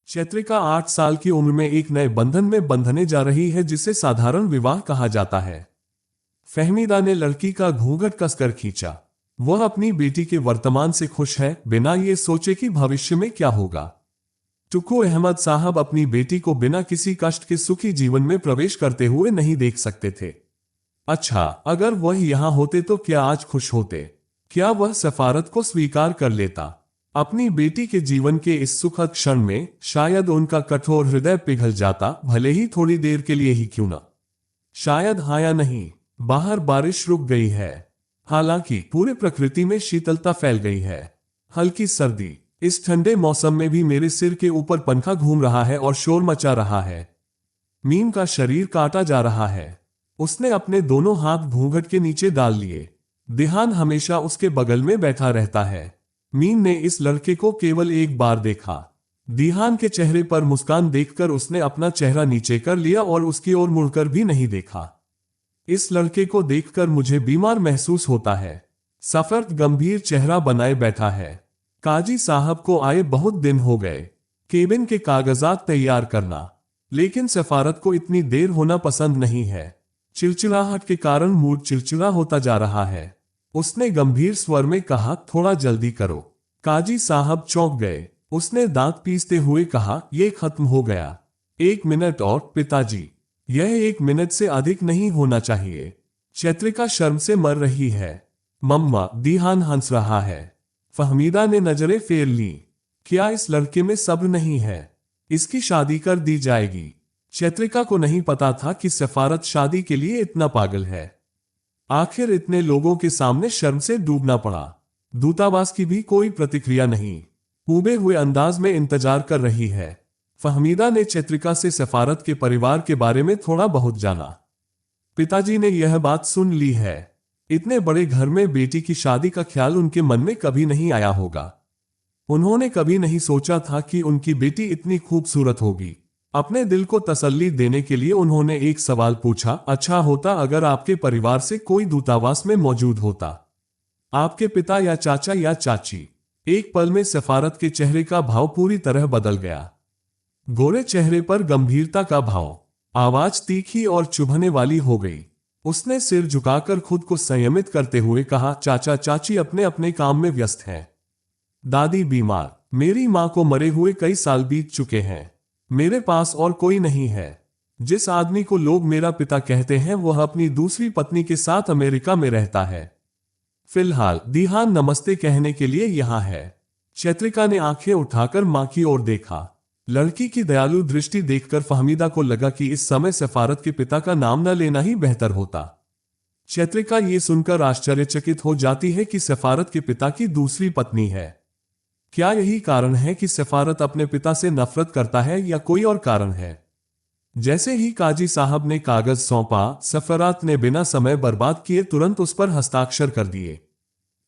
चैत्रिका 8 साल की उम्र में एक नए बंधन में बंधने जा रही है जिसे साधारण विवाह कहा जाता है। फहमीदा ने लड़की का घूंघट कसकर खींचा। वह अपनी बेटी के वर्तमान से खुश है, बिना ये सोचे कि भविष्य में क्या होगा। टुकू अहमद साहब अपनी बेटी को बिना किसी कष्ट के सुखी जीवन में प्रवेश करते हुए नहीं देख सकते थे। अच्छा, अगर वह यहां होते तो क्या आज खुश होते? क्या वह सफारत को स्वीकार कर लेता? अपनी बेटी के जीवन के इस सुखद क्षण में शायद उनका कठोर हृदय पिघल जाता, भले ही थोड़ी देर के लिए ही क्यों न। शायद हाँ या नहीं। बाहर बारिश रुक गई है। हालांकि पूरे प्रकृति में शीतलता फैल गई है। हल्की सर्दी। इस ठंडे मौसम में भी मेरे सिर के ऊपर पंखा घूम रहा है और शोर मचा रहा है। मीम का शरीर काटा जा रहा है। उसने अपने दोनों हाथ घूंघट के नीचे डाल लिए। दिहान हमेशा उसके बगल में बैठा रहता है। मीम ने इस लड़के को केवल एक बार देखा। दिहान के चेहरे पर मुस्कान देखकर उसने अपना चेहरा नीचे कर लिया और उसकी ओर मुड़कर भी नहीं देखा। इस लड़के को देखकर मुझे बीमार महसूस होता है। सफर गंभीर चेहरा बनाए बैठा है। काजी साहब को आए बहुत दिन हो गए। केबिन के कागजात तैयार करना, लेकिन सफारत को इतनी देर होना पसंद नहीं है। चिड़चिड़ाहट के कारण मूड चिड़चिड़ा होता जा रहा है। उसने गंभीर स्वर में कहा, थोड़ा जल्दी करो। काजी साहब चौंक गए। उसने दांत पीसते हुए कहा, यह खत्म हो गया। 1 मिनट और पिताजी। यह 1 मिनट से अधिक नहीं होना चाहिए। चैत्रिका शर्म से मर रही है। मम्मा, दिहान हंस रहा है। फहमीदा ने नजरें फेर ली। क्या इस लड़के में सब्र नहीं है? इसकी शादी कर दी जाएगी। चैत्रिका को नहीं पता था कि सफारत शादी के लिए इतना पागल है। आखिर इतने लोगों के सामने शर्म से डूबना पड़ा। दूतावास की भी कोई प्रतिक्रिया नहीं। उबे हुए अंदाज में इंतजार कर रही है। फहमीदा ने चैत्रिका से सफारत के परिवार के बारे में थोड़ा बहुत जाना। पिताजी ने यह बात सुन ली है। इतने बड़े घर में बेटी की शादी का ख्याल उनके मन में कभी नहीं आया होगा। उन्होंने कभी नहीं सोचा था कि उनकी बेटी इतनी खूबसूरत होगी। अपने दिल को तसल्ली देने के लिए उन्होंने एक सवाल पूछा, अच्छा होता अगर आपके परिवार से कोई दूतावास में मौजूद होता? आपके पिता या चाचा या चाची? एक पल में सफारत के चेहरे का भाव पूरी तरह बदल गया। गोरे चेहरे पर गंभीरता का भाव। आवाज तीखी और चुभने वाली हो गई। उसने सिर झुकाकर खुद को संयमित करते हुए कहा, चाचा चाची अपने अपने काम में व्यस्त हैं। दादी बीमार। मेरी मां को मरे हुए कई साल बीत चुके हैं। मेरे पास और कोई नहीं है। जिस आदमी को लोग मेरा पिता कहते हैं वह अपनी दूसरी पत्नी के साथ अमेरिका में रहता है। फिलहाल दिहान नमस्ते कहने के लिए यहां है। चैत्रिका ने आंखें उठाकर मां की ओर देखा। लड़की की दयालु दृष्टि देखकर फहमीदा को लगा कि इस समय सफारत के पिता का नाम न लेना ही बेहतर होता। चैत्रिका ये सुनकर आश्चर्यचकित हो जाती है कि सफारत के पिता की दूसरी पत्नी है। क्या यही कारण है कि सफारत अपने पिता से नफरत करता है या कोई और कारण है? जैसे ही काजी साहब ने कागज सौंपा, सफारत ने बिना समय बर्बाद किए तुरंत उस पर हस्ताक्षर कर दिए।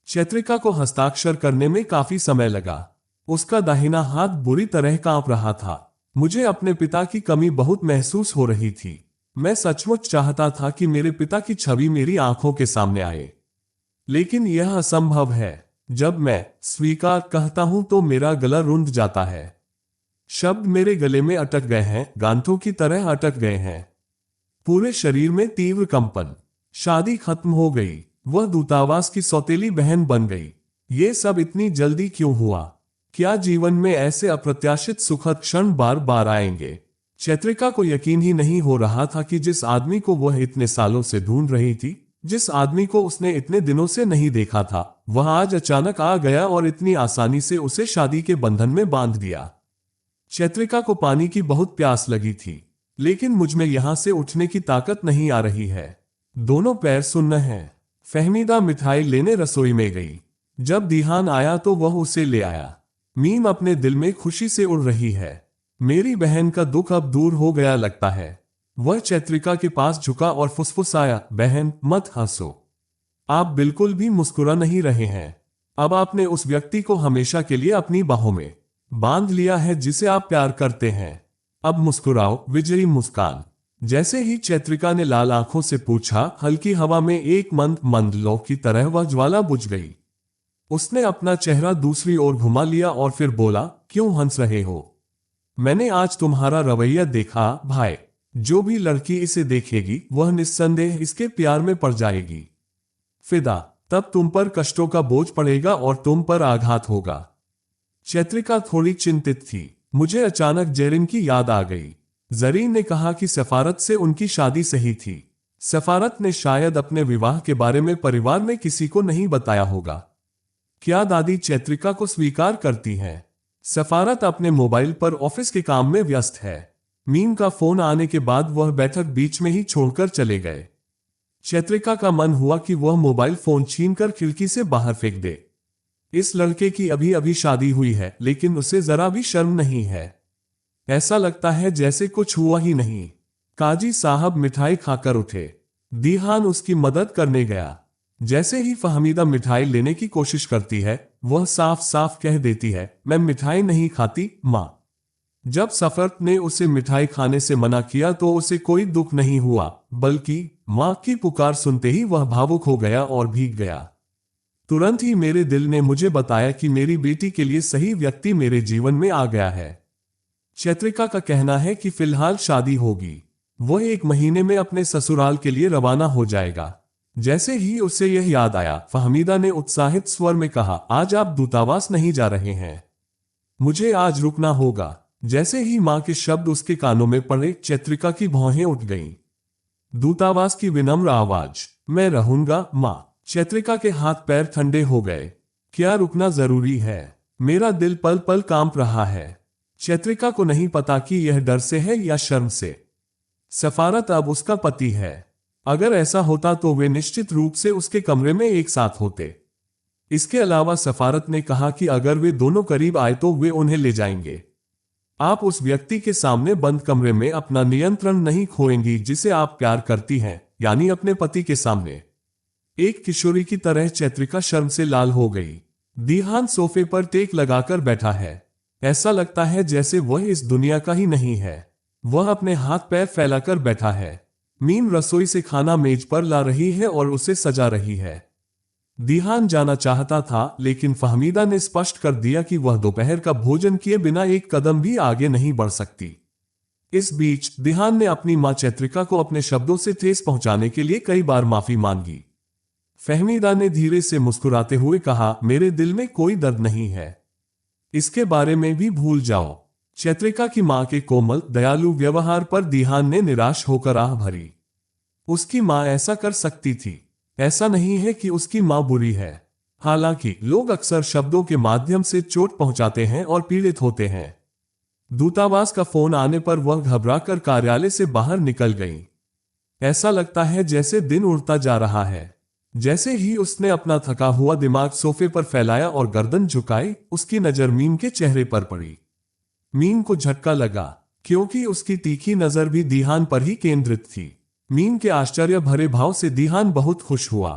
चैत्रिका को हस्ताक्षर करने में काफी समय लगा। उसका दाहिना हाथ बुरी तरह कांप रहा था। मुझे अपने पिता की कमी बहुत महसूस हो रही थी। मैं सचमुच चाहता था कि मेरे पिता की छवि मेरी आंखों के सामने आए, लेकिन यह असंभव है। जब मैं स्वीकार कहता हूं तो मेरा गला रुंध जाता है। शब्द मेरे गले में अटक गए हैं, गांठों की तरह अटक गए हैं। पूरे शरीर में तीव्र कंपन। शादी खत्म हो गई। वह दूतावास की सौतेली बहन बन गई। ये सब इतनी जल्दी क्यों हुआ? क्या जीवन में ऐसे अप्रत्याशित सुखद क्षण बार बार आएंगे? चैत्रिका को यकीन ही नहीं हो रहा था कि जिस आदमी को वह इतने सालों से ढूंढ रही थी, जिस आदमी को उसने इतने दिनों से नहीं देखा था, वह आज अचानक आ गया और इतनी आसानी से उसे शादी के बंधन में बांध दिया। चैत्रिका को पानी की बहुत प्यास लगी थी, लेकिन मुझमें यहां से उठने की ताकत नहीं आ रही है। दोनों पैर सुन्न हैं। फहमीदा मिठाई लेने रसोई में गई। जब दिहान आया तो वह उसे ले आया। मीम अपने दिल में खुशी से उड़ रही है। मेरी बहन का दुख अब दूर हो गया लगता है। वह चैत्रिका के पास झुका और फुसफुसाया, बहन मत हंसो। आप बिल्कुल भी मुस्कुरा नहीं रहे हैं। अब आपने उस व्यक्ति को हमेशा के लिए अपनी बाहों में बांध लिया है जिसे आप प्यार करते हैं। अब मुस्कुराओ। विजयी मुस्कान। जैसे ही चैत्रिका ने लाल आंखों से पूछा, हल्की हवा में एक मंद मंद लौ की तरह वह ज्वाला बुझ गई। उसने अपना चेहरा दूसरी ओर घुमा लिया और फिर बोला, क्यों हंस रहे हो? मैंने आज तुम्हारा रवैया देखा भाई। जो भी लड़की इसे देखेगी वह निस्संदेह इसके प्यार में पड़ जाएगी। फिदा, तब तुम पर कष्टों का बोझ पड़ेगा और तुम पर आघात होगा। चैत्रिका थोड़ी चिंतित थी। मुझे अचानक जेरिन की याद आ गई। जरीन ने कहा कि सफारत से उनकी शादी सही थी। सफारत ने शायद अपने विवाह के बारे में परिवार में किसी को नहीं बताया होगा। क्या दादी चैत्रिका को स्वीकार करती हैं? सफारत अपने मोबाइल पर ऑफिस के काम में व्यस्त है। मीम का फोन आने के बाद वह बैठक बीच में ही छोड़कर चले गए। चैत्रिका का मन हुआ कि वह मोबाइल फोन छीनकर खिड़की से बाहर फेंक दे। इस लड़के की अभी अभी शादी हुई है, लेकिन उसे जरा भी शर्म नहीं है। ऐसा लगता है जैसे कुछ हुआ ही नहीं। काजी साहब मिठाई खाकर उठे। दीहान उसकी मदद करने गया। जैसे ही फहमीदा मिठाई लेने की कोशिश करती है, वह साफ साफ कह देती है, मैं मिठाई नहीं खाती माँ। जब सफरत ने उसे मिठाई खाने से मना किया तो उसे कोई दुख नहीं हुआ, बल्कि माँ की पुकार सुनते ही वह भावुक हो गया और भीग गया। तुरंत ही मेरे दिल ने मुझे बताया कि मेरी बेटी के लिए सही व्यक्ति मेरे जीवन में आ गया है। चैत्रिका का कहना है कि फिलहाल शादी होगी। वह 1 महीने में अपने ससुराल के लिए रवाना हो जाएगा। जैसे ही उसे यह याद आया, फहमीदा ने उत्साहित स्वर में कहा, आज आप दूतावास नहीं जा रहे हैं? मुझे आज रुकना होगा। जैसे ही मां के शब्द उसके कानों में पड़े, चैत्रिका की भौहें उठ गईं। दूतावास की विनम्र आवाज, मैं रहूंगा मां। चैत्रिका के हाथ पैर ठंडे हो गए। क्या रुकना जरूरी है? मेरा दिल पल पल कांप रहा है। चैत्रिका को नहीं पता कि यह डर से है या शर्म से। सफारत अब उसका पति है। अगर ऐसा होता तो वे निश्चित रूप से उसके कमरे में एक साथ होते। इसके अलावा सफारत ने कहा कि अगर वे दोनों करीब आए तो वे उन्हें ले जाएंगे। आप उस व्यक्ति के सामने बंद कमरे में अपना नियंत्रण नहीं खोएंगी जिसे आप प्यार करती हैं, यानी अपने पति के सामने। एक किशोरी की तरह चैत्रिका शर्म से लाल हो गई। दीहान सोफे पर टेक लगाकर बैठा है। ऐसा लगता है जैसे वह इस दुनिया का ही नहीं है। वह अपने हाथ पैर फैलाकर बैठा है। मीम रसोई से खाना मेज पर ला रही है और उसे सजा रही है। दीहान जाना चाहता था, लेकिन फहमीदा ने स्पष्ट कर दिया कि वह दोपहर का भोजन किए बिना एक कदम भी आगे नहीं बढ़ सकती। इस बीच दीहान ने अपनी मां चैत्रिका को अपने शब्दों से ठेस पहुंचाने के लिए कई बार माफी मांगी। फहमीदा ने धीरे से मुस्कुराते हुए कहा, मेरे दिल में कोई दर्द नहीं है, इसके बारे में भी भूल जाओ। चैत्रिका की मां के कोमल दयालु व्यवहार पर दीहान ने निराश होकर आह भरी। उसकी मां ऐसा कर सकती थी। ऐसा नहीं है कि उसकी मां बुरी है। हालांकि लोग अक्सर शब्दों के माध्यम से चोट पहुंचाते हैं और पीड़ित होते हैं। दूतावास का फोन आने पर वह घबराकर कार्यालय से बाहर निकल गई। ऐसा लगता है जैसे दिन उड़ता जा रहा है। जैसे ही उसने अपना थका हुआ दिमाग सोफे पर फैलाया और गर्दन झुकाई, उसकी नजर मीम के चेहरे पर पड़ी। मीम को झटका लगा, क्योंकि उसकी तीखी नजर भी दीहान पर ही केंद्रित थी। मीम के आश्चर्य भरे भाव से दीहान बहुत खुश हुआ।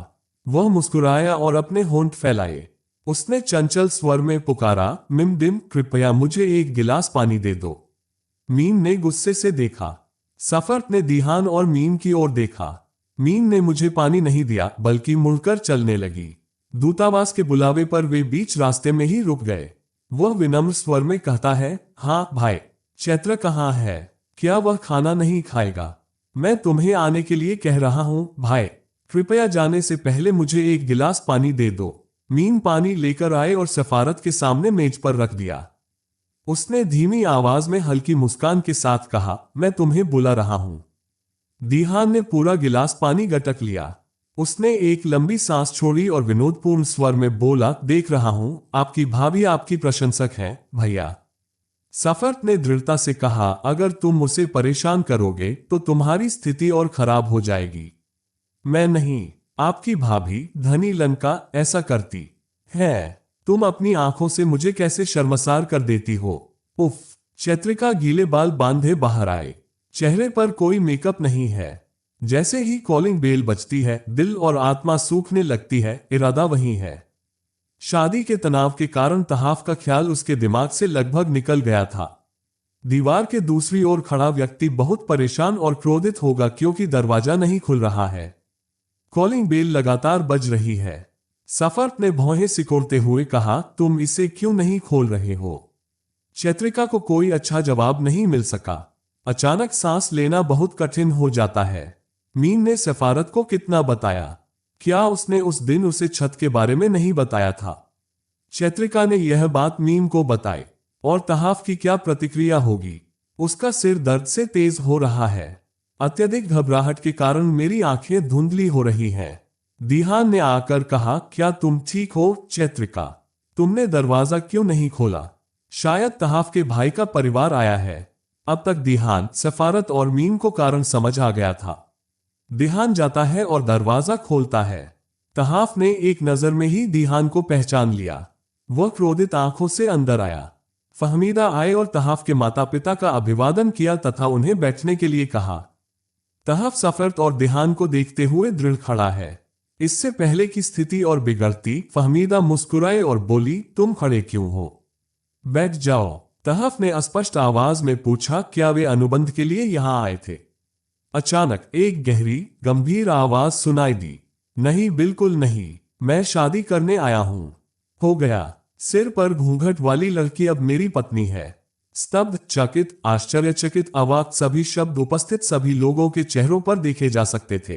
वह मुस्कुराया और अपने होंठ फैलाए। उसने चंचल स्वर में पुकारा, मिमडिम, कृपया मुझे एक गिलास पानी दे दो। मीम ने गुस्से से देखा। सफरत ने दीहान और मीम की ओर देखा। मीम ने मुझे पानी नहीं दिया, बल्कि मुड़कर चलने लगी। दूतावास के बुलावे पर वे बीच रास्ते में ही रुक गए। वह विनम्र स्वर में कहता है, हाँ भाई, चैत्र कहाँ है? क्या वह खाना नहीं खाएगा? मैं तुम्हें आने के लिए कह रहा हूं भाई। कृपया जाने से पहले मुझे एक गिलास पानी दे दो। मीम पानी लेकर आए और सफारत के सामने मेज पर रख दिया। उसने धीमी आवाज में हल्की मुस्कान के साथ कहा, मैं तुम्हें बुला रहा हूं। दीहान ने पूरा गिलास पानी गटक लिया। उसने एक लंबी सांस छोड़ी और विनोदपूर्ण स्वर में बोला, देख रहा हूं आपकी भाभी आपकी प्रशंसक हैं भैया। सफरत ने दृढ़ता से कहा, अगर तुम उसे परेशान करोगे तो तुम्हारी स्थिति और खराब हो जाएगी। मैं नहीं, आपकी भाभी धनी लंका ऐसा करती है। तुम अपनी आंखों से मुझे कैसे शर्मसार कर देती हो। उफ। चैत्रिका गीले बाल बांधे बाहर आए। चेहरे पर कोई मेकअप नहीं है। जैसे ही कॉलिंग बेल बजती है, दिल और आत्मा सूखने लगती है। इरादा वही है। शादी के तनाव के कारण तहाफ का ख्याल उसके दिमाग से लगभग निकल गया था। दीवार के दूसरी ओर खड़ा व्यक्ति बहुत परेशान और क्रोधित होगा, क्योंकि दरवाजा नहीं खुल रहा है। कॉलिंग बेल लगातार बज रही है। सफरत ने भौहें सिकोड़ते हुए कहा, तुम इसे क्यों नहीं खोल रहे हो? चैत्रिका को कोई अच्छा जवाब नहीं मिल सका। अचानक सांस लेना बहुत कठिन हो जाता है। मीन ने सफारत को कितना बताया? क्या उसने उस दिन उसे छत के बारे में नहीं बताया था? चैत्रिका ने यह बात मीम को बताई, और तहाफ की क्या प्रतिक्रिया होगी? उसका सिर दर्द से तेज हो रहा है। अत्यधिक घबराहट के कारण मेरी आंखें धुंधली हो रही हैं। दिहान ने आकर कहा, क्या तुम ठीक हो चैत्रिका? तुमने दरवाजा क्यों नहीं खोला? शायद तहाफ के भाई का परिवार आया है। अब तक दिहान, सफारत और मीम को कारण समझ आ गया था। दिहान जाता है और दरवाजा खोलता है। तहाफ ने एक नजर में ही दिहान को पहचान लिया। वह क्रोधित आंखों से अंदर आया। फहमीदा आए और तहाफ के माता पिता का अभिवादन किया तथा उन्हें बैठने के लिए कहा। तहाफ सफरत और दिहान को देखते हुए दृढ़ खड़ा है। इससे पहले की स्थिति और बिगड़ती, फहमीदा मुस्कुराए और बोली, तुम खड़े क्यों हो? बैठ जाओ। तहाफ ने स्पष्ट आवाज में पूछा, क्या वे अनुबंध के लिए यहां आए थे? अचानक एक गहरी, गंभीर आवाज सुनाई दी। नहीं, बिल्कुल नहीं, मैं शादी करने आया हूं। हो गया। सिर पर घूंघट वाली लड़की अब मेरी पत्नी है। स्तब्ध, चकित, आश्चर्यचकित, अवाक सभी शब्द उपस्थित सभी लोगों के चेहरों पर देखे जा सकते थे।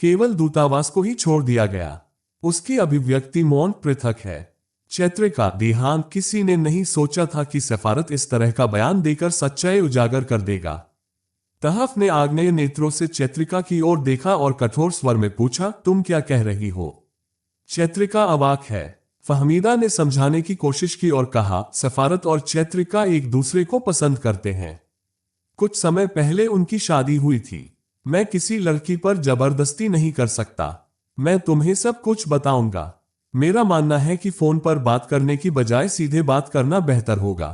केवल दूतावास को ही छोड़ दिया गया। उसकी अभिव्यक्ति मौन, पृथक है। चैत्रिका, दिहान, किसी ने नहीं सोचा था कि सफारत इस तरह का बयान देकर सच्चाई उजागर कर देगा। तहफ ने आग्नेय नेत्रों से चैत्रिका की ओर देखा और कठोर स्वर में पूछा, तुम क्या कह रही हो? चैत्रिका अवाक है। फहमीदा ने समझाने की कोशिश की और कहा, सफारत और चैत्रिका एक दूसरे को पसंद करते हैं। कुछ समय पहले उनकी शादी हुई थी। मैं किसी लड़की पर जबरदस्ती नहीं कर सकता। मैं तुम्हें सब कुछ बताऊंगा। मेरा मानना है कि फोन पर बात करने की बजाय सीधे बात करना बेहतर होगा।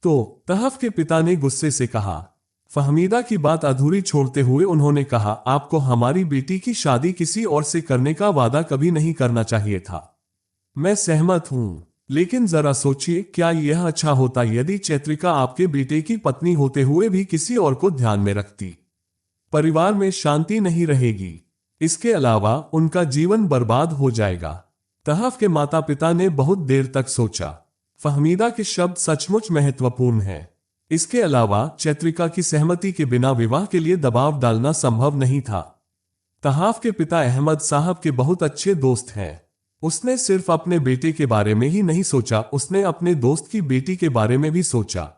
तो तहफ के पिता ने गुस्से से कहा। फहमीदा की बात अधूरी छोड़ते हुए उन्होंने कहा, आपको हमारी बेटी की शादी किसी और से करने का वादा कभी नहीं करना चाहिए था। मैं सहमत हूं, लेकिन जरा सोचिए, क्या यह अच्छा होता यदि चैत्रिका आपके बेटे की पत्नी होते हुए भी किसी और को ध्यान में रखती? परिवार में शांति नहीं रहेगी। इसके अलावा उनका जीवन बर्बाद हो जाएगा। तहफ के माता पिता ने बहुत देर तक सोचा। फहमीदा के शब्द सचमुच महत्वपूर्ण हैं। इसके अलावा चैत्रिका की सहमति के बिना विवाह के लिए दबाव डालना संभव नहीं था। तहाफ के पिता अहमद साहब के बहुत अच्छे दोस्त हैं। उसने सिर्फ अपने बेटे के बारे में ही नहीं सोचा, उसने अपने दोस्त की बेटी के बारे में भी सोचा।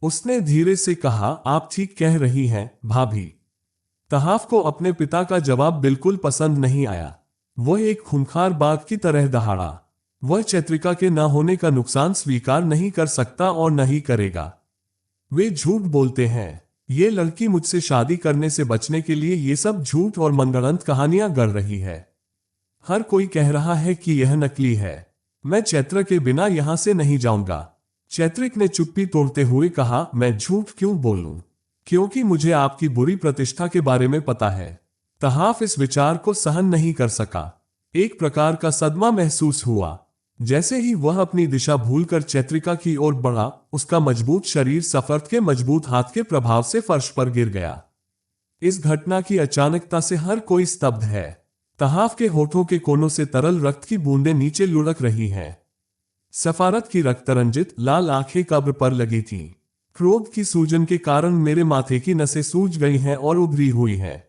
उसने धीरे से कहा, आप ठीक कह रही हैं भाभी। तहाफ को अपने पिता का जवाब बिल्कुल पसंद नहीं आया। वह एक खूंखार बाघ की तरह दहाड़ा। वह चैत्रिका के न होने का नुकसान स्वीकार नहीं कर सकता और नहीं करेगा। वे झूठ बोलते हैं। ये लड़की मुझसे शादी करने से बचने के लिए ये सब झूठ और मनगढ़ंत कहानियां गढ़ रही है। हर कोई कह रहा है कि यह नकली है। मैं चैत्र के बिना यहां से नहीं जाऊंगा। चैत्रिक ने चुप्पी तोड़ते हुए कहा, मैं झूठ क्यों बोलूं? क्योंकि मुझे आपकी बुरी प्रतिष्ठा के बारे में पता है। तहाफ इस विचार को सहन नहीं कर सका। एक प्रकार का सदमा महसूस हुआ। जैसे ही वह अपनी दिशा भूलकर चैत्रिका की ओर बढ़ा, उसका मजबूत शरीर सफरत के मजबूत हाथ के प्रभाव से फर्श पर गिर गया। इस घटना की अचानकता से हर कोई स्तब्ध है। तहाफ के होठों के कोनों से तरल रक्त की बूंदें नीचे लुढ़क रही हैं। सफारत की रक्तरंजित लाल आंखें कब्र पर लगी थीं। क्रोध की सूजन के कारण मेरे माथे की नसें सूज गई हैं और उभरी हुई हैं।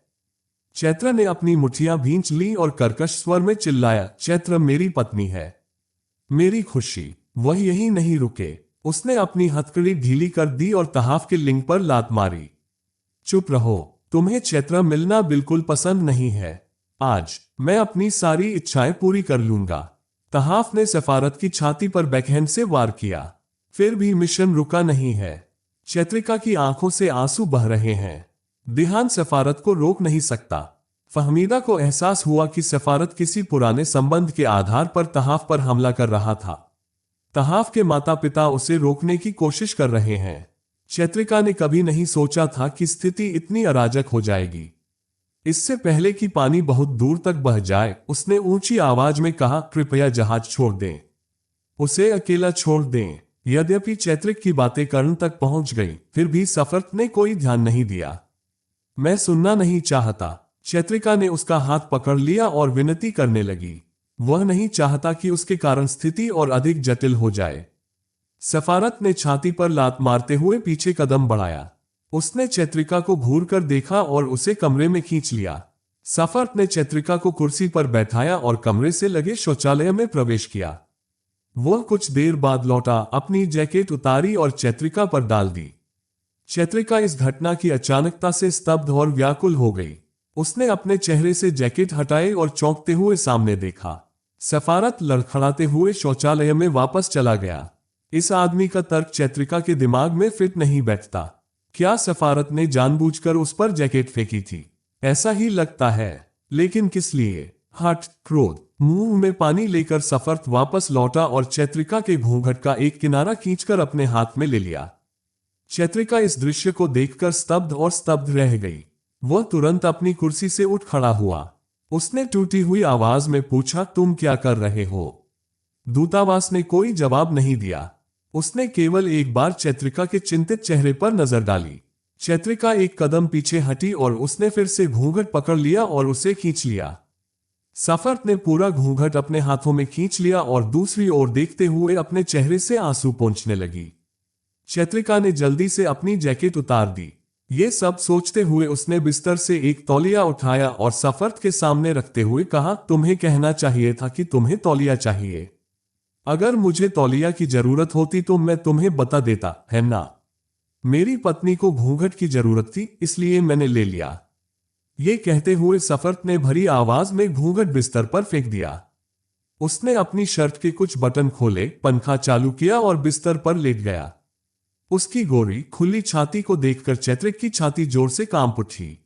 चैत्र ने अपनी मुठियां भींच ली और कर्कश स्वर में चिल्लाया, चैत्र मेरी पत्नी है, मेरी खुशी। वह यही नहीं रुके। उसने अपनी हथकड़ी ढीली कर दी और तहाफ के लिंग पर लात मारी। चुप रहो, तुम्हें चैत्र मिलना बिल्कुल पसंद नहीं है। आज मैं अपनी सारी इच्छाएं पूरी कर लूंगा। तहाफ ने सफारत की छाती पर बैकहैंड से वार किया। फिर भी मिशन रुका नहीं है। चैत्रिका की आंखों से आंसू बह रहे हैं। दिहान सफारत को रोक नहीं सकता। फहमीदा को एहसास हुआ कि सफारत किसी पुराने संबंध के आधार पर तहाफ पर हमला कर रहा था। तहाफ के माता पिता उसे रोकने की कोशिश कर रहे हैं। चैत्रिका ने कभी नहीं सोचा था कि स्थिति इतनी अराजक हो जाएगी। इससे पहले कि पानी बहुत दूर तक बह जाए, उसने ऊंची आवाज में कहा, कृपया जहाज छोड़ दें, उसे अकेला छोड़ दें। यद्यपि चैत्रिक की बातें कर्ण तक पहुंच गई, फिर भी सफरत ने कोई ध्यान नहीं दिया। मैं सुनना नहीं चाहता। चैत्रिका ने उसका हाथ पकड़ लिया और विनती करने लगी। वह नहीं चाहता कि उसके कारण स्थिति और अधिक जटिल हो जाए। सफारत ने छाती पर लात मारते हुए पीछे कदम बढ़ाया। उसने चैत्रिका को घूर कर देखा और उसे कमरे में खींच लिया। सफारत ने चैत्रिका को कुर्सी पर बैठाया और कमरे से लगे शौचालय में प्रवेश किया। वह कुछ देर बाद लौटा, अपनी जैकेट उतारी और चैत्रिका पर डाल दी। चैत्रिका इस घटना की अचानकता से स्तब्ध और व्याकुल हो गई। उसने अपने चेहरे से जैकेट हटाए और चौंकते हुए सामने देखा। सफारत लड़खड़ाते हुए शौचालय में वापस चला गया। इस आदमी का तर्क चैत्रिका के दिमाग में फिट नहीं बैठता। क्या सफारत ने जानबूझकर उस पर जैकेट फेंकी थी? ऐसा ही लगता है, लेकिन किस लिए? हठ, क्रोध। मुंह में पानी लेकर सफारत वापस लौटा और चैत्रिका के घूंघट का एक किनारा खींचकर अपने हाथ में ले लिया। चैत्रिका इस दृश्य को देखकर स्तब्ध रह गई। वह तुरंत अपनी कुर्सी से उठ खड़ा हुआ। उसने टूटी हुई आवाज में पूछा, तुम क्या कर रहे हो? दूतावास ने कोई जवाब नहीं दिया। उसने केवल एक बार चैत्रिका के चिंतित चेहरे पर नजर डाली। चैत्रिका एक कदम पीछे हटी और उसने फिर से घूंघट पकड़ लिया और उसे खींच लिया। सफारत ने पूरा घूंघट अपने हाथों में खींच लिया और दूसरी ओर देखते हुए अपने चेहरे से आंसू पोंछने लगी। चैत्रिका ने जल्दी से अपनी जैकेट उतार दी। ये सब सोचते हुए उसने बिस्तर से एक तौलिया उठाया और सफारत के सामने रखते हुए कहा, तुम्हें कहना चाहिए था कि तुम्हें तौलिया चाहिए। अगर मुझे तौलिया की जरूरत होती तो मैं तुम्हें बता देता, है ना? मेरी पत्नी को घूंघट की जरूरत थी, इसलिए मैंने ले लिया। ये कहते हुए सफारत ने भरी आवाज में घूंघट बिस्तर पर फेंक दिया। उसने अपनी शर्ट के कुछ बटन खोले, पंखा चालू किया और बिस्तर पर लेट गया। उसकी गोरी खुली छाती को देखकर चैत्रिक की छाती जोर से कांप उठी।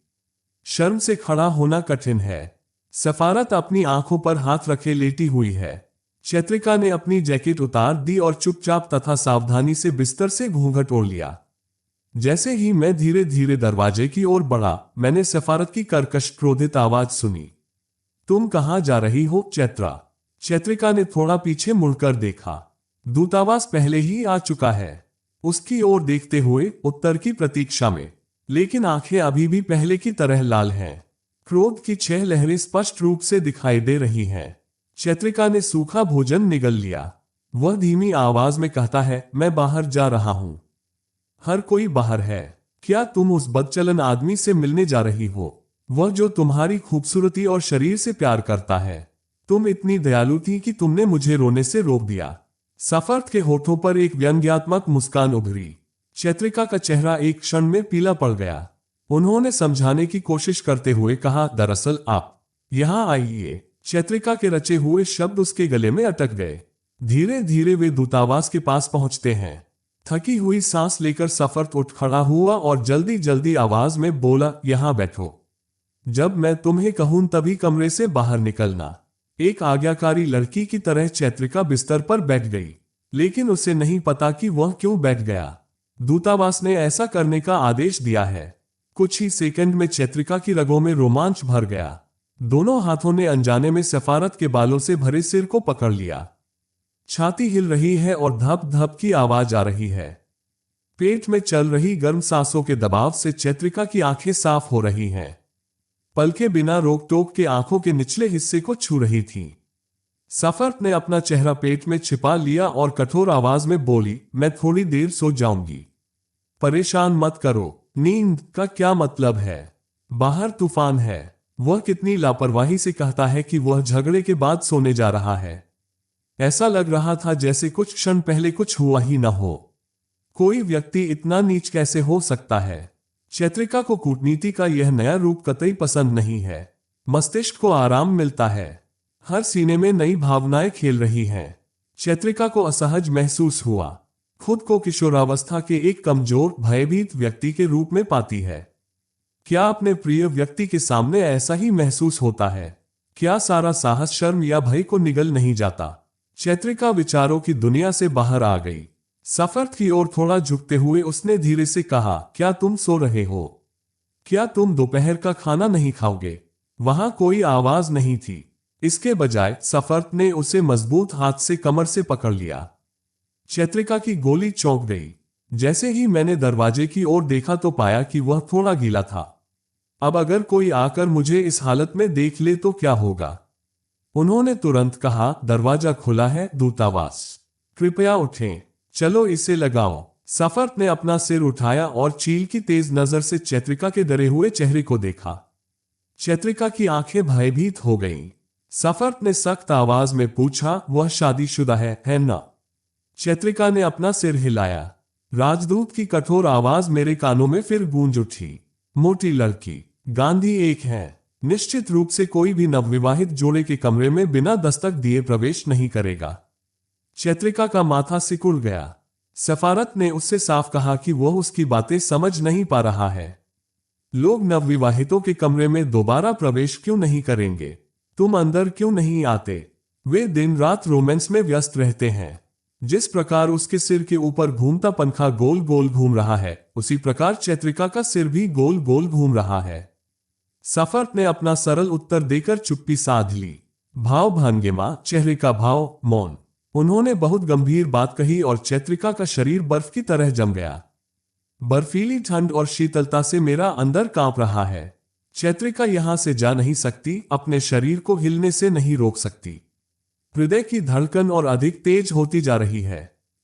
शर्म से खड़ा होना कठिन है। सफारत अपनी आंखों पर हाथ रखे लेटी हुई है। चैत्रिका ने अपनी जैकेट उतार दी और चुपचाप तथा सावधानी से बिस्तर से घूंघट ओढ़ लिया। जैसे ही मैं धीरे धीरे दरवाजे की ओर बढ़ा, मैंने सफारत की कर्कश क्रोधित आवाज सुनी। तुम कहां जा रही हो, चैत्रा? चैत्रिका ने थोड़ा पीछे मुड़कर देखा। दूतावास पहले ही आ चुका है। उसकी ओर देखते हुए उत्तर की प्रतीक्षा में, लेकिन आंखें अभी भी पहले की तरह लाल हैं। क्रोध की 6 लहरें स्पष्ट रूप से दिखाई दे रही हैं। चैत्रिका ने सूखा भोजन निगल लिया। वह धीमी आवाज में कहता है, मैं बाहर जा रहा हूं। हर कोई बाहर है। क्या तुम उस बदचलन आदमी से मिलने जा रही हो? वह जो तुम्हारी खूबसूरती और शरीर से प्यार करता है। तुम इतनी दयालु थी कि तुमने मुझे रोने से रोक दिया। सफारत के होठों पर एक व्यंग्यात्मक मुस्कान उभरी। चैत्रिका का चेहरा एक क्षण में पीला पड़ गया। उन्होंने समझाने की कोशिश करते हुए कहा, दरअसल आप यहां आइए। चैत्रिका के रचे हुए शब्द उसके गले में अटक गए। धीरे धीरे वे दूतावास के पास पहुंचते हैं। थकी हुई सांस लेकर सफारत उठ खड़ा हुआ और जल्दी जल्दी आवाज में बोला, यहां बैठो। जब मैं तुम्हें कहूं तभी कमरे से बाहर निकलना। एक आज्ञाकारी लड़की की तरह चैत्रिका बिस्तर पर बैठ गई, लेकिन उसे नहीं पता कि वह क्यों बैठ गया। दूतावास ने ऐसा करने का आदेश दिया है। कुछ ही सेकंड में चैत्रिका की रगों में रोमांच भर गया। दोनों हाथों ने अनजाने में सफारत के बालों से भरे सिर को पकड़ लिया। छाती हिल रही है और धप धप की आवाज आ रही है। पेट में चल रही गर्म सांसों के दबाव से चैत्रिका की आंखें साफ हो रही हैं। पलकें बिना रोक टोक के आंखों के निचले हिस्से को छू रही थीं। सफारत ने अपना चेहरा पेट में छिपा लिया और कठोर आवाज में बोली, मैं थोड़ी देर सो जाऊंगी। परेशान मत करो। नींद का क्या मतलब है? बाहर तूफान है। वह कितनी लापरवाही से कहता है कि वह झगड़े के बाद सोने जा रहा है। ऐसा लग रहा था जैसे कुछ क्षण पहले कुछ हुआ ही न हो। कोई व्यक्ति इतना नीच कैसे हो सकता है? चैत्रिका को कूटनीति का यह नया रूप कतई पसंद नहीं है। मस्तिष्क को आराम मिलता है। हर सीने में नई भावनाएं खेल रही हैं। चैत्रिका को असहज महसूस हुआ। खुद को किशोरावस्था के एक कमजोर, भयभीत व्यक्ति के रूप में पाती है। क्या अपने प्रिय व्यक्ति के सामने ऐसा ही महसूस होता है? क्या सारा साहस शर्म या भय को निगल नहीं जाता? चैत्रिका विचारों की दुनिया से बाहर आ गई। सफारत की ओर थोड़ा झुकते हुए उसने धीरे से कहा, क्या तुम सो रहे हो? क्या तुम दोपहर का खाना नहीं खाओगे? वहां कोई आवाज नहीं थी। इसके बजाय सफारत ने उसे मजबूत हाथ से कमर से पकड़ लिया। चैत्रिका की गोली चौंक गई। जैसे ही मैंने दरवाजे की ओर देखा तो पाया कि वह थोड़ा गीला था। अब अगर कोई आकर मुझे इस हालत में देख ले तो क्या होगा? उन्होंने तुरंत कहा, दरवाजा खुला है, दूतावास। कृपया उठें। चलो इसे लगाओ। सफर्त ने अपना सिर उठाया और चील की तेज नजर से चैत्रिका के डरे हुए चेहरे को देखा। चैत्रिका की आंखें भयभीत हो गईं। सफर्त ने सख्त आवाज में पूछा, वह शादीशुदा है ना? चैत्रिका ने अपना सिर हिलाया। राजदूत की कठोर आवाज मेरे कानों में फिर गूंज उठी। मोटी लड़की, गांधी एक है। निश्चित रूप से कोई भी नवविवाहित जोड़े के कमरे में बिना दस्तक दिए प्रवेश नहीं करेगा। चैत्रिका का माथा सिकुड़ गया। सफारत ने उससे साफ कहा कि वह उसकी बातें समझ नहीं पा रहा है। लोग नवविवाहितों के कमरे में दोबारा प्रवेश क्यों नहीं करेंगे? तुम अंदर क्यों नहीं आते? वे दिन रात रोमांस में व्यस्त रहते हैं। जिस प्रकार उसके सिर के ऊपर घूमता पंखा गोल गोल घूम रहा है, उसी प्रकार चैत्रिका का सिर भी गोल गोल घूम रहा है। सफर्त ने अपना सरल उत्तर देकर चुप्पी साध ली। भाव भंगिमा, चेहरे का भाव, मौन। उन्होंने बहुत गंभीर बात कही और चैत्रिका का शरीर बर्फ की तरह जम गया। बर्फीली ठंड और शीतलता से मेरा अंदर कांप रहा है। चैत्रिका यहां से जा नहीं सकती, अपने शरीर को हिलने से नहीं रोक सकती। हृदय की धड़कन और अधिक तेज होती जा रही है।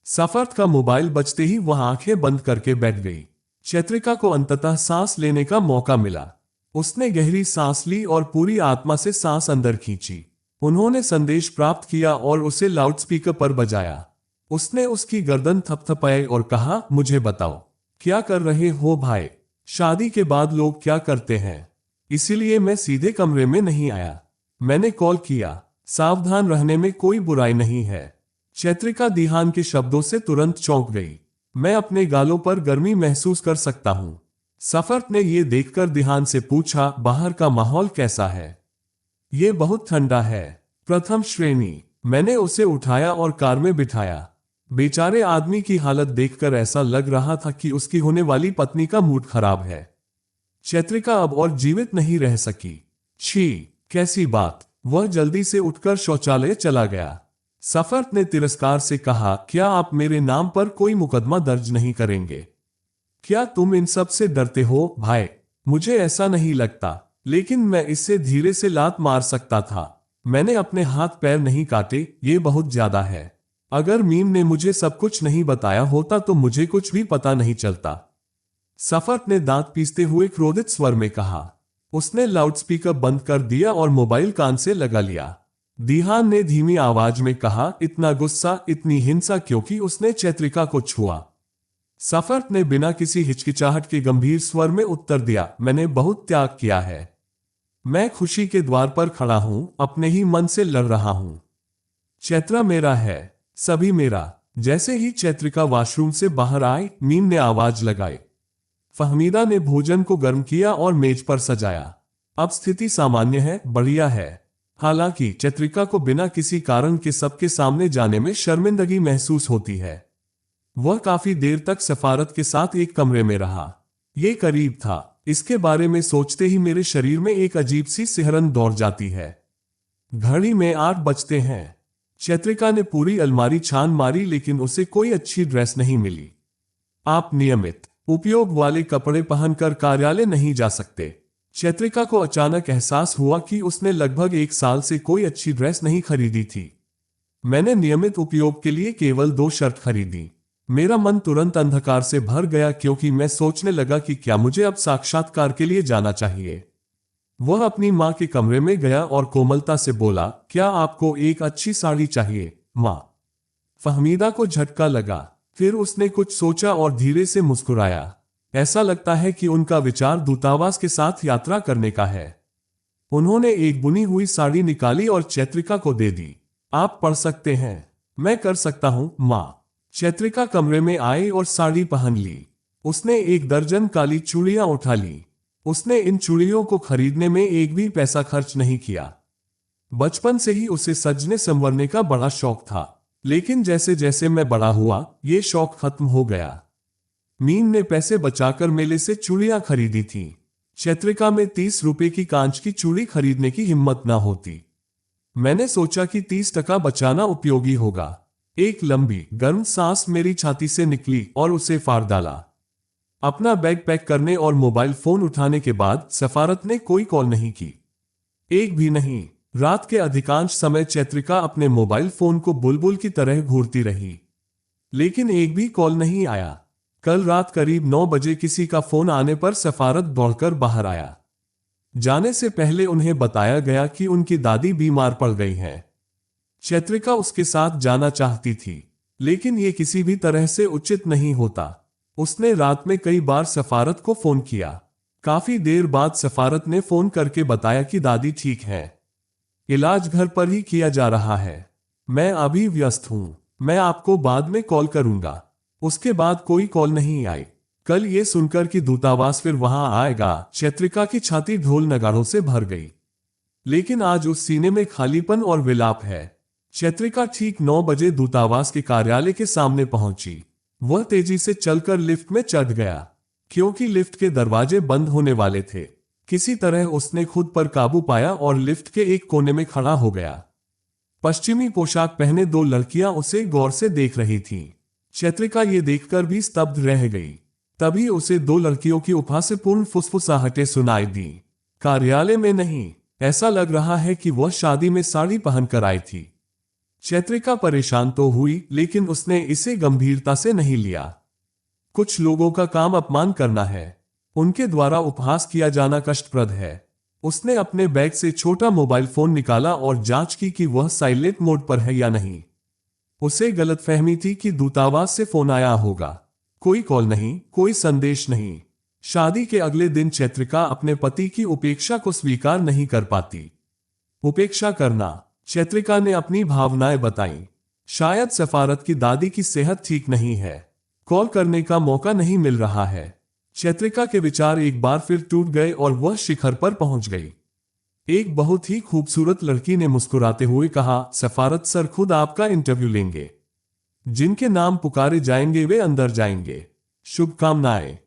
सफर्त का मोबाइल बजते ही वह आंखें बंद करके बैठ गई। चैत्रिका को अंततः सांस लेने का मौका मिला। उसने गहरी सांस ली और पूरी आत्मा से सांस अंदर खींची। उन्होंने संदेश प्राप्त किया और उसे लाउडस्पीकर पर बजाया। उसने उसकी गर्दन थपथपाई और कहा, मुझे बताओ, क्या कर रहे हो भाई? शादी के बाद लोग क्या करते हैं? इसीलिए मैं सीधे कमरे में नहीं आया। मैंने कॉल किया। सावधान रहने में कोई बुराई नहीं है। चैत्रिका दिहान के शब्दों से तुरंत चौंक गई। मैं अपने गालों पर गर्मी महसूस कर सकता हूं। सफर्त ने यह देखकर दिहान से पूछा, बाहर का माहौल कैसा है? ये बहुत ठंडा है। प्रथम श्रेणी। मैंने उसे उठाया और कार में बिठाया। बेचारे आदमी की हालत देखकर ऐसा लग रहा था कि उसकी होने वाली पत्नी का मूड खराब है। चैत्रिका अब और जीवित नहीं रह सकी। छी, कैसी बात! वह जल्दी से उठकर शौचालय चला गया। सफर्त ने तिरस्कार से कहा, क्या आप मेरे नाम पर कोई मुकदमा दर्ज नहीं करेंगे? क्या तुम इन सब से डरते हो भाई? मुझे ऐसा नहीं लगता, लेकिन मैं इससे धीरे से लात मार सकता था। मैंने अपने हाथ पैर नहीं काटे, ये बहुत ज्यादा है। अगर मीम ने मुझे सब कुछ नहीं बताया होता तो मुझे कुछ भी पता नहीं चलता। सफर्त ने दांत पीसते हुए क्रोधित स्वर में कहा। उसने लाउडस्पीकर बंद कर दिया और मोबाइल कान से लगा लिया। दिहान ने धीमी आवाज में कहा, इतना गुस्सा, इतनी हिंसा क्योंकि उसने चैत्रिका को छुआ। सफर्त ने बिना किसी हिचकिचाहट के गंभीर स्वर में उत्तर दिया, मैंने बहुत त्याग किया है। मैं खुशी के द्वार पर खड़ा हूं, अपने ही मन से लड़ रहा हूं। चैत्रा मेरा है, सभी मेरा। जैसे ही चैत्रिका वॉशरूम से बाहर आई, मीम ने आवाज लगाई। फहमीदा ने भोजन को गर्म किया और मेज पर सजाया। अब स्थिति सामान्य है, बढ़िया है। हालांकि चैत्रिका को बिना किसी कारण के सबके सामने जाने में शर्मिंदगी महसूस होती है। वह काफी देर तक सफारत के साथ एक कमरे में रहा। ये करीब था। इसके बारे में सोचते ही मेरे शरीर में एक अजीब सी सिहरन दौड़ जाती है। घड़ी में 8 बजते हैं। चैत्रिका ने पूरी अलमारी छान मारी, लेकिन उसे कोई अच्छी ड्रेस नहीं मिली। आप नियमित उपयोग वाले कपड़े पहनकर कार्यालय नहीं जा सकते। चैत्रिका को अचानक एहसास हुआ कि उसने लगभग 1 साल से कोई अच्छी ड्रेस नहीं खरीदी थी। मैंने नियमित उपयोग के लिए केवल 2 शर्ट खरीदी। मेरा मन तुरंत अंधकार से भर गया क्योंकि मैं सोचने लगा कि क्या मुझे अब साक्षात्कार के लिए जाना चाहिए। वह अपनी मां के कमरे में गया और कोमलता से बोला, क्या आपको एक अच्छी साड़ी चाहिए मां? फहमीदा को झटका लगा। फिर उसने कुछ सोचा और धीरे से मुस्कुराया। ऐसा लगता है कि उनका विचार दूतावास के साथ यात्रा करने का है। उन्होंने एक बुनी हुई साड़ी निकाली और चैत्रिका को दे दी। आप पढ़ सकते हैं। मैं कर सकता हूं मां। चैत्रिका कमरे में आई और साड़ी पहन ली। उसने 1 दर्जन काली चूड़ियां उठा ली। उसने इन चूड़ियों को खरीदने में एक भी पैसा खर्च नहीं किया। बचपन से ही उसे सजने संवरने का बड़ा शौक था, लेकिन जैसे जैसे मैं बड़ा हुआ, ये शौक खत्म हो गया। मीम ने पैसे बचाकर मेले से चूड़ियां खरीदी थी। चैत्रिका में 30 रुपए की कांच की चूड़ी खरीदने की हिम्मत ना होती। मैंने सोचा कि 30 बचाना उपयोगी होगा। एक लंबी गर्म सांस मेरी छाती से निकली और उसे फाड़ डाला। अपना बैग पैक करने और मोबाइल फोन उठाने के बाद सफारत ने कोई कॉल नहीं की, एक भी नहीं। रात के अधिकांश समय चैत्रिका अपने मोबाइल फोन को बुलबुल की तरह घूरती रही। लेकिन एक भी कॉल नहीं आया। कल रात करीब 9 बजे किसी का फोन आने पर सफारत दौड़कर बाहर आया। जाने से पहले उन्हें बताया गया कि उनकी दादी बीमार पड़ गई हैं। चैत्रिका उसके साथ जाना चाहती थी, लेकिन ये किसी भी तरह से उचित नहीं होता। उसने रात में कई बार सफारत को फोन किया। काफी देर बाद सफारत ने फोन करके बताया कि दादी ठीक है, इलाज घर पर ही किया जा रहा है, मैं अभी व्यस्त हूं, मैं आपको बाद में कॉल करूंगा। उसके बाद कोई कॉल नहीं आई। कल ये सुनकर कि दूतावास फिर वहां आएगा, चैत्रिका की छाती ढोल नगाड़ों से भर गई। लेकिन आज उस सीने में खालीपन और विलाप है। चैत्रिका ठीक 9 बजे दूतावास के कार्यालय के सामने पहुंची। वह तेजी से चलकर लिफ्ट में चढ़ गया, क्योंकि लिफ्ट के दरवाजे बंद होने वाले थे। किसी तरह उसने खुद पर काबू पाया और लिफ्ट के एक कोने में खड़ा हो गया। पश्चिमी पोशाक पहने 2 लड़कियां उसे गौर से देख रही थीं। चैत्रिका ये देखकर भी स्तब्ध रह गई। तभी उसे 2 लड़कियों की उपहासपूर्ण फुसफुसाहटें सुनाई दी। कार्यालय में नहीं, ऐसा लग रहा है कि वह शादी में साड़ी पहनकर आई थी। चैत्रिका परेशान तो हुई, लेकिन उसने इसे गंभीरता से नहीं लिया। कुछ लोगों का काम अपमान करना है, उनके द्वारा उपहास किया जाना कष्टप्रद है। उसने अपने बैग से छोटा मोबाइल फोन निकाला और जांच की कि वह साइलेंट मोड पर है या नहीं। उसे गलतफहमी थी कि दूतावास से फोन आया होगा। कोई कॉल नहीं, कोई संदेश नहीं। शादी के अगले दिन चैत्रिका अपने पति की उपेक्षा को स्वीकार नहीं कर पाती। उपेक्षा करना, चैत्रिका ने अपनी भावनाएं बताईं। शायद सफारत की दादी की सेहत ठीक नहीं है, कॉल करने का मौका नहीं मिल रहा है। चैत्रिका के विचार एक बार फिर टूट गए और वह शिखर पर पहुंच गई। एक बहुत ही खूबसूरत लड़की ने मुस्कुराते हुए कहा, सफारत सर खुद आपका इंटरव्यू लेंगे। जिनके नाम पुकारे जाएंगे वे अंदर जाएंगे। शुभकामनाएं।